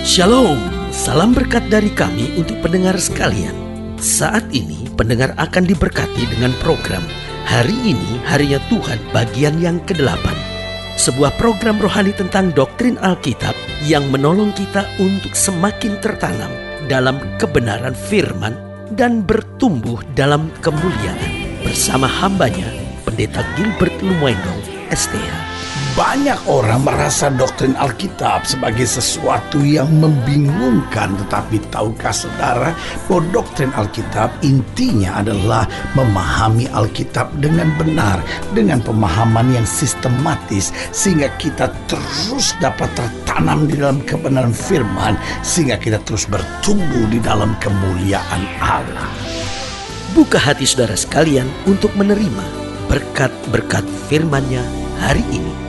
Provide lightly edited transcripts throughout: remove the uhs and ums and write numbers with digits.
Shalom, salam berkat dari kami untuk pendengar sekalian. Saat ini pendengar akan diberkati dengan program Hari Ini Harinya Tuhan bagian yang ke-8. Sebuah program rohani tentang doktrin Alkitab yang menolong kita untuk semakin tertanam dalam kebenaran firman dan bertumbuh dalam kemuliaan. Bersama hambanya, Pendeta Gilbert Lumwendong, STH. Banyak orang merasa doktrin Alkitab sebagai sesuatu yang membingungkan. Tetapi tahukah saudara bahwa doktrin Alkitab intinya adalah memahami Alkitab dengan benar, dengan pemahaman yang sistematis, sehingga kita terus dapat tertanam di dalam kebenaran firman, sehingga kita terus bertumbuh di dalam kemuliaan Allah. Buka hati saudara sekalian untuk menerima berkat-berkat firman-Nya hari ini.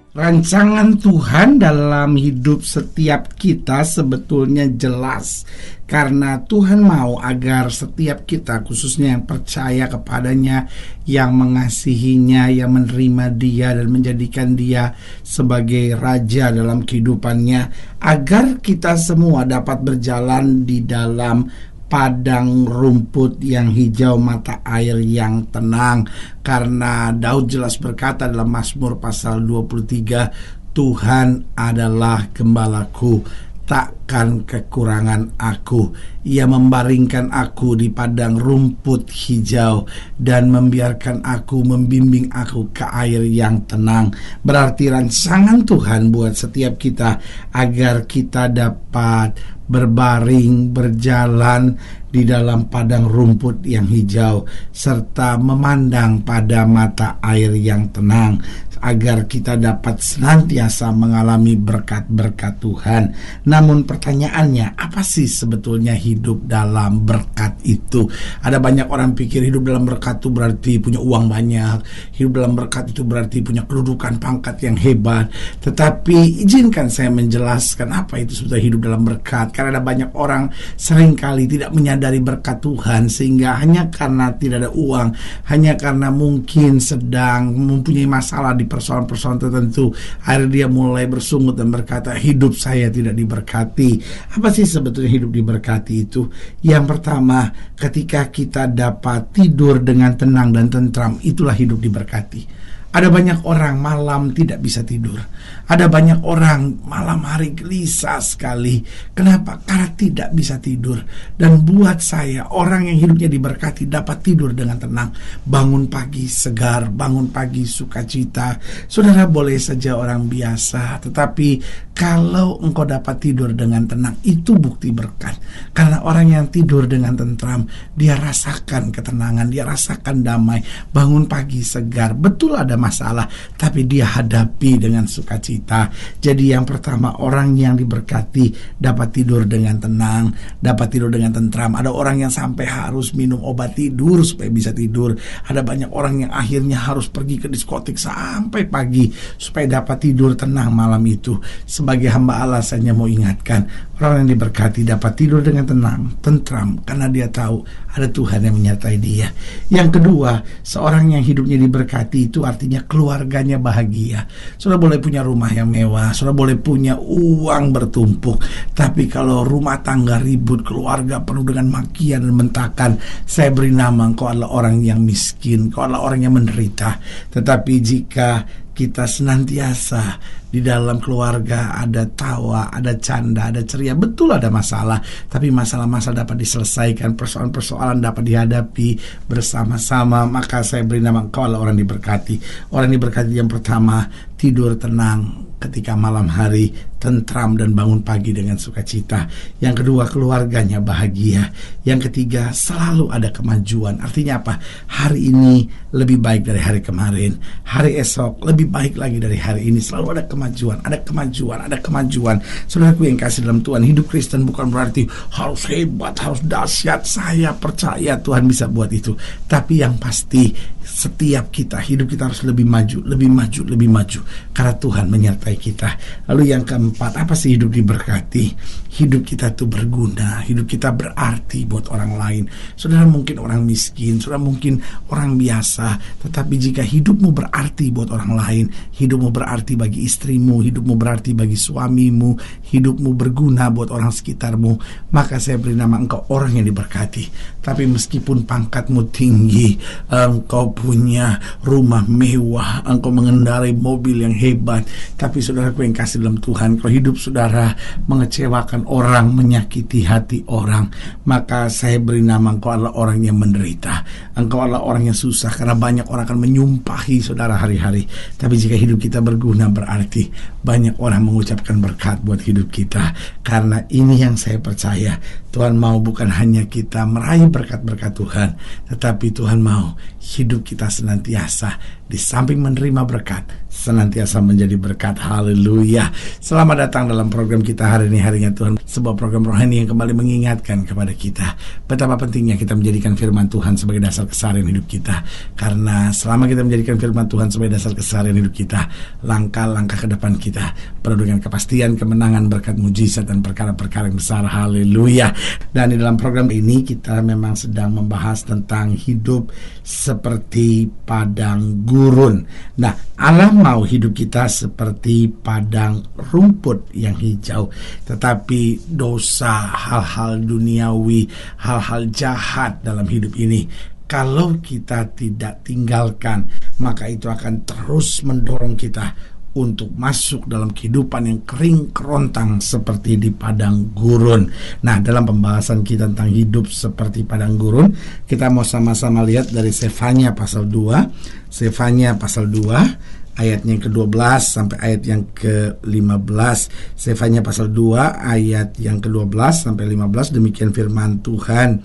Rancangan Tuhan dalam hidup setiap kita sebetulnya jelas, karena Tuhan mau agar setiap kita, khususnya yang percaya kepadanya, yang mengasihinya, yang menerima Dia dan menjadikan Dia sebagai Raja dalam kehidupannya, agar kita semua dapat berjalan di dalam padang rumput yang hijau, mata air yang tenang. Karena Daud jelas berkata dalam Mazmur pasal 23, Tuhan adalah gembalaku, takkan kekurangan aku. Ia membaringkan aku di padang rumput hijau dan membiarkan aku, membimbing aku ke air yang tenang. Berarti rancangan Tuhan buat setiap kita agar kita dapat berbaring, berjalan di dalam padang rumput yang hijau, serta memandang pada mata air yang tenang, agar kita dapat senantiasa mengalami berkat-berkat Tuhan. Namun pertanyaannya, apa sih sebetulnya hidup dalam berkat itu? Ada banyak orang pikir hidup dalam berkat itu berarti punya uang banyak, hidup dalam berkat itu berarti punya kedudukan pangkat yang hebat. Tetapi izinkan saya menjelaskan apa itu sebetulnya hidup dalam berkat. Karena ada banyak orang seringkali tidak menyadari berkat Tuhan, sehingga hanya karena tidak ada uang, hanya karena mungkin sedang mempunyai masalah di persoalan-persoalan tertentu, akhirnya dia mulai bersungut dan berkata, hidup saya tidak diberkati. Apa sih sebetulnya hidup diberkati itu? Yang pertama, ketika kita dapat tidur dengan tenang dan tentram, itulah hidup diberkati. Ada banyak orang malam tidak bisa tidur. Ada banyak orang malam hari gelisah sekali. Kenapa? Karena tidak bisa tidur. Dan buat saya, orang yang hidupnya diberkati dapat tidur dengan tenang. Bangun pagi segar, bangun pagi sukacita. Saudara boleh saja orang biasa, tetapi kalau engkau dapat tidur dengan tenang, itu bukti berkat. Karena orang yang tidur dengan tentram, dia rasakan ketenangan, dia rasakan damai. Bangun pagi segar. Betul ada masalah, tapi dia hadapi dengan sukacita. Jadi yang pertama, orang yang diberkati dapat tidur dengan tenang, dapat tidur dengan tentram. Ada orang yang sampai harus minum obat tidur supaya bisa tidur. Ada banyak orang yang akhirnya harus pergi ke diskotik sampai pagi supaya dapat tidur tenang malam itu. Sebagai hamba Allah, saya mau ingatkan, orang yang diberkati dapat tidur dengan tenang, tentram, karena dia tahu ada Tuhan yang menyertai dia. Yang kedua, seorang yang hidupnya diberkati itu artinya keluarganya bahagia. Saudara boleh punya rumah yang mewah, saudara boleh punya uang bertumpuk, tapi kalau rumah tangga ribut, keluarga penuh dengan makian dan mentakan, saya beri nama engkau adalah orang yang miskin, engkau adalah orang yang menderita. Tetapi jika kita senantiasa di dalam keluarga ada tawa, ada canda, ada ceria. Betul ada masalah, tapi masalah-masalah dapat diselesaikan, persoalan-persoalan dapat dihadapi bersama-sama. Maka saya beri nama engkau adalah orang diberkati. Orang diberkati yang pertama, tidur tenang ketika malam hari, tentram dan bangun pagi dengan sukacita. Yang kedua, keluarganya bahagia. Yang ketiga, selalu ada kemajuan. Artinya apa? Hari ini lebih baik dari hari kemarin, hari esok lebih baik lagi dari hari ini. Selalu ada kemajuan, ada kemajuan, ada kemajuan. Saudaraku yang kasih dalam Tuhan, hidup Kristen bukan berarti harus hebat, harus dahsyat. Saya percaya Tuhan bisa buat itu. Tapi yang pasti, setiap kita, hidup kita harus lebih maju, lebih maju, lebih maju, karena Tuhan menyertai kita. Lalu yang keempat, apa sih hidup diberkati? Hidup kita tuh berguna, hidup kita berarti buat orang lain. Saudara mungkin orang miskin, saudara mungkin orang biasa, tetapi jika hidupmu berarti buat orang lain, hidupmu berarti bagi istrimu, hidupmu berarti bagi suamimu, hidupmu berguna buat orang sekitarmu, maka saya beri nama engkau orang yang diberkati. Tapi meskipun pangkatmu tinggi, engkau punya rumah mewah, engkau mengendarai mobil yang hebat, tapi saudaraku yang kasih dalam Tuhan, kalau hidup saudara mengecewakan orang, menyakiti hati orang, maka saya beri nama engkau adalah orang yang menderita. Engkau adalah orang yang susah, karena banyak orang akan menyumpahi saudara hari-hari. Tapi jika hidup kita berguna, berarti banyak orang mengucapkan berkat buat hidup kita. Karena ini yang saya percaya, Tuhan mau bukan hanya kita meraih berkat-berkat Tuhan, tetapi Tuhan mau hidup kita senantiasa di samping menerima berkat, senantiasa menjadi berkat. Haleluya. Selamat datang dalam program kita hari ini, Harinya Tuhan, sebuah program rohani yang kembali mengingatkan kepada kita betapa pentingnya kita menjadikan firman Tuhan sebagai dasar keseharian hidup kita. Karena selama kita menjadikan firman Tuhan sebagai dasar keseharian hidup kita, langkah-langkah ke depan kita penuh dengan kepastian, kemenangan, berkat, mujizat, dan perkara-perkara yang besar. Haleluya. Dan di dalam program ini kita memang sedang membahas tentang hidup seperti padang gurun. Nah, Allah mau hidup kita seperti padang rumput yang hijau. Tetapi dosa, hal-hal duniawi, hal-hal jahat dalam hidup ini, kalau kita tidak tinggalkan, maka itu akan terus mendorong kita untuk masuk dalam kehidupan yang kering kerontang seperti di padang gurun. Nah, dalam pembahasan kita tentang hidup seperti padang gurun, kita mau sama-sama lihat dari Sefanya pasal 2. Sefanya pasal 2 ayatnya yang ke-12 sampai ayat yang ke-15. Sefanya pasal 2 ayat yang ke-12 sampai 15. Demikian firman Tuhan.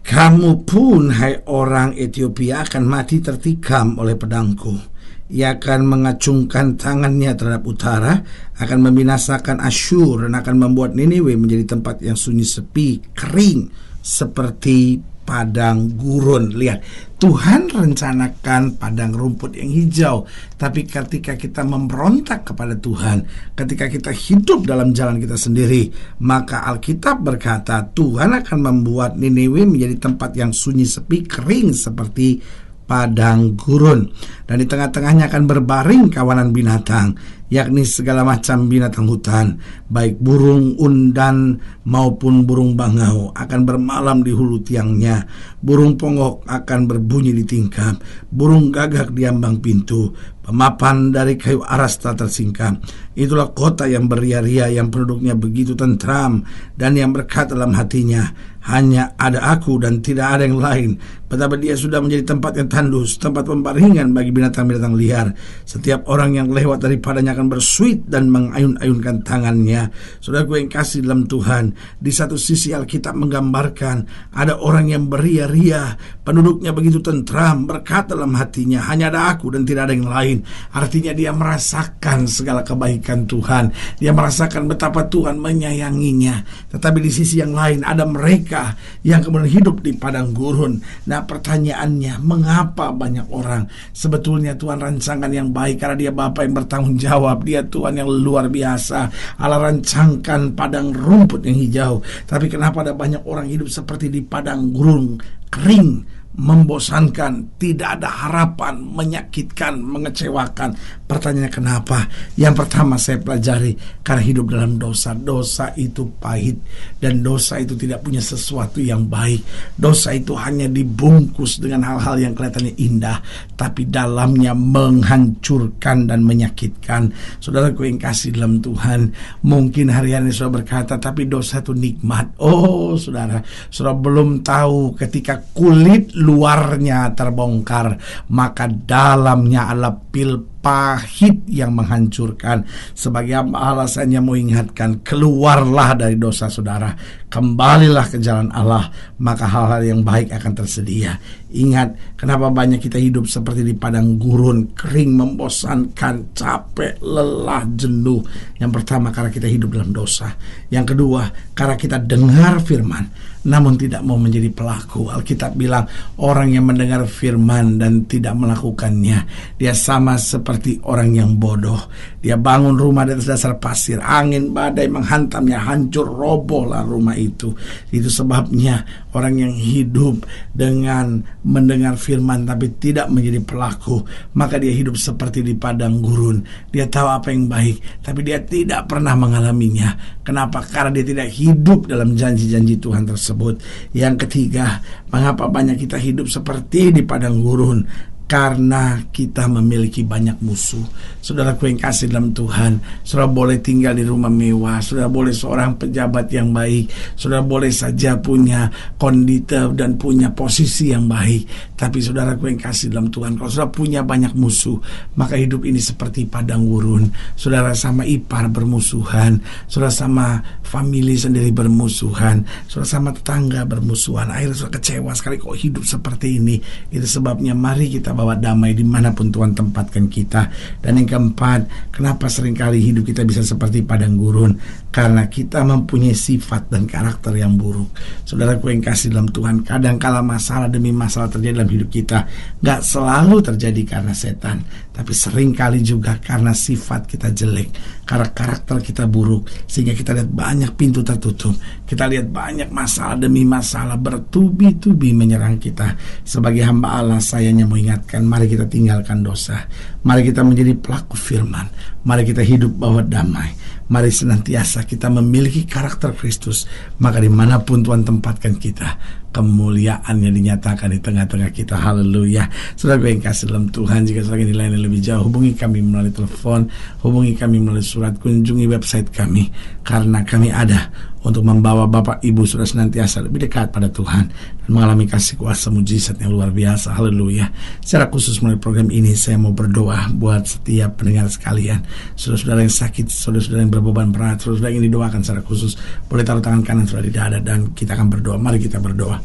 Kamu pun, hai orang Ethiopia, akan mati tertikam oleh pedangku. Ia akan mengacungkan tangannya terhadap utara, akan membinasakan Asyur, dan akan membuat Niniwe menjadi tempat yang sunyi, sepi, kering, seperti padang gurun. Lihat, Tuhan rencanakan padang rumput yang hijau. Tapi ketika kita memberontak kepada Tuhan, ketika kita hidup dalam jalan kita sendiri, maka Alkitab berkata Tuhan akan membuat Niniwe menjadi tempat yang sunyi, sepi, kering, seperti padang gurun. Dan di tengah-tengahnya akan berbaring kawanan binatang, yakni segala macam binatang hutan, baik burung undan maupun burung bangau akan bermalam di hulu tiangnya. Burung pongok akan berbunyi di tingkap, burung gagak di ambang pintu, pemapan dari kayu aras tak tersingkap. Itulah kota yang beria-ria, yang penduduknya begitu tentram, dan yang berkata dalam hatinya, hanya ada aku dan tidak ada yang lain. Betapa dia sudah menjadi tempat yang tandus, tempat pembaringan bagi binatang-binatang liar. Setiap orang yang lewat daripadanya akan bersuit dan mengayun-ayunkan tangannya. Saudaraku yang kasih dalam Tuhan, di satu sisi Alkitab menggambarkan ada orang yang beria-ria, penduduknya begitu tentram, berkata dalam hatinya, hanya ada aku dan tidak ada yang lain. Artinya dia merasakan segala kebaikan Tuhan, dia merasakan betapa Tuhan menyayanginya. Tetapi di sisi yang lain ada mereka yang kemudian hidup di padang gurun. Nah, pertanyaannya, mengapa banyak orang? Sebetulnya Tuhan rancangan yang baik, karena dia Bapa yang bertanggung jawab, dia Tuhan yang luar biasa. Allah rancangkan padang rumput yang hijau. Tapi kenapa ada banyak orang hidup seperti di padang gurun, kering, membosankan, tidak ada harapan, menyakitkan, mengecewakan? Pertanyaannya kenapa? Yang pertama saya pelajari, karena hidup dalam dosa. Dosa itu pahit, dan dosa itu tidak punya sesuatu yang baik. Dosa itu hanya dibungkus dengan hal-hal yang kelihatannya indah, tapi dalamnya menghancurkan dan menyakitkan. Saudaraku yang kasih dalam Tuhan, mungkin hari-hari saudara berkata, tapi dosa itu nikmat. Oh saudara belum tahu, ketika kulit luarnya terbongkar, maka dalamnya adalah pil pahit yang menghancurkan. Sebagai alasannya mau ingatkan, keluarlah dari dosa saudara, kembalilah ke jalan Allah, maka hal-hal yang baik akan tersedia. Ingat, kenapa banyak kita hidup seperti di padang gurun, kering, membosankan, capek, lelah, jenuh. Yang pertama, karena kita hidup dalam dosa. Yang kedua, karena kita dengar firman namun tidak mau menjadi pelaku. Alkitab bilang, orang yang mendengar firman dan tidak melakukannya, dia sama seperti orang yang bodoh. Dia bangun rumah di atas dasar pasir, angin badai menghantamnya, hancur robohlah rumah itu. Itu sebabnya orang yang hidup dengan mendengar firman tapi tidak menjadi pelaku, maka dia hidup seperti di padang gurun. Dia tahu apa yang baik, tapi dia tidak pernah mengalaminya. Kenapa? Karena dia tidak hidup dalam janji-janji Tuhan tersebut. Yang ketiga, mengapa banyak kita hidup seperti di padang gurun? Karena kita memiliki banyak musuh. Saudaraku yang kasih dalam Tuhan, saudara boleh tinggal di rumah mewah, saudara boleh seorang pejabat yang baik, saudara boleh saja punya konditor dan punya posisi yang baik. Tapi saudaraku yang kasih dalam Tuhan, kalau saudara punya banyak musuh, maka hidup ini seperti padang gurun. Saudara sama ipar bermusuhan, saudara sama family sendiri bermusuhan, saudara sama tetangga bermusuhan. Akhirnya saudara kecewa sekali kok hidup seperti ini. Itu sebabnya mari kita bawa damai dimanapun Tuhan tempatkan kita. Dan yang keempat, kenapa seringkali hidup kita bisa seperti padang gurun? Karena kita mempunyai sifat dan karakter yang buruk. Saudaraku yang kasih dalam Tuhan, kadangkala masalah demi masalah terjadi dalam hidup kita. Gak selalu terjadi karena setan, tapi seringkali juga karena sifat kita jelek, karena karakter kita buruk, sehingga kita lihat banyak pintu tertutup. Kita lihat banyak masalah demi masalah bertubi-tubi menyerang kita. Sebagai hamba Allah, saya hanya mau ingatkan, mari kita tinggalkan dosa. Mari kita menjadi pelaku firman. Mari kita hidup bawa damai. Mari senantiasa kita memiliki karakter Kristus. Maka dimanapun Tuhan tempatkan kita, kemuliaannya dinyatakan di tengah-tengah kita. Haleluya. Saudara yang kasih dalam Tuhan, jika saudara ingin lain lebih jauh, hubungi kami melalui telepon, hubungi kami melalui surat, kunjungi website kami, karena kami ada untuk membawa Bapak Ibu saudara senantiasa lebih dekat pada Tuhan dan mengalami kasih kuasa mujizat yang luar biasa. Haleluya. Secara khusus melalui program ini saya mau berdoa buat setiap pendengar sekalian, saudara-saudara yang sakit, saudara-saudara yang berbeban berat, saudara-saudara yang ingin didoakan secara khusus, boleh taruh tangan kanan saudara di dada dan kita akan berdoa. Mari kita berdoa.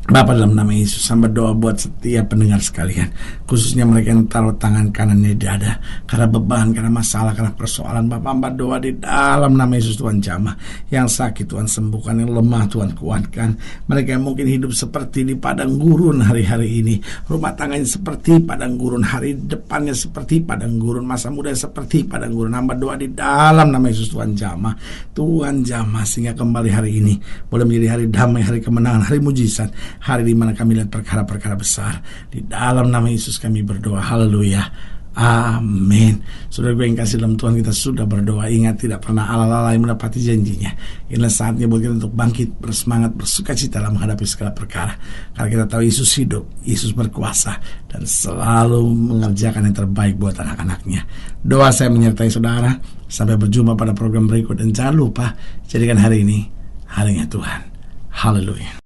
Bapa, dalam nama Yesus, hamba berdoa buat setiap pendengar sekalian, khususnya mereka yang taruh tangan kanannya di dada karena beban, karena masalah, karena persoalan. Bapa, hamba doa di dalam nama Yesus, Tuhan jamah. Yang sakit Tuhan sembuhkan, yang lemah Tuhan kuatkan. Mereka yang mungkin hidup seperti di padang gurun hari-hari ini, rumah tangganya seperti padang gurun, hari depannya seperti padang gurun, masa muda seperti padang gurun, hamba doa di dalam nama Yesus, Tuhan jamah. Tuhan jamah sehingga kembali hari ini boleh menjadi hari damai, hari kemenangan, hari mujizat, hari di mana kami lihat perkara-perkara besar. Di dalam nama Yesus kami berdoa. Haleluya. Amin. Saudara gue yang kasih dalam Tuhan, kita sudah berdoa. Ingat, tidak pernah Allah lalai menepati janjinya. Inilah saatnya buat kita untuk bangkit, bersemangat, bersukacita dalam menghadapi segala perkara. Karena kita tahu Yesus hidup, Yesus berkuasa, dan selalu mengerjakan yang terbaik buat anak-anaknya. Doa saya menyertai saudara. Sampai berjumpa pada program berikut. Dan jangan lupa, jadikan hari ini harinya Tuhan. Haleluya.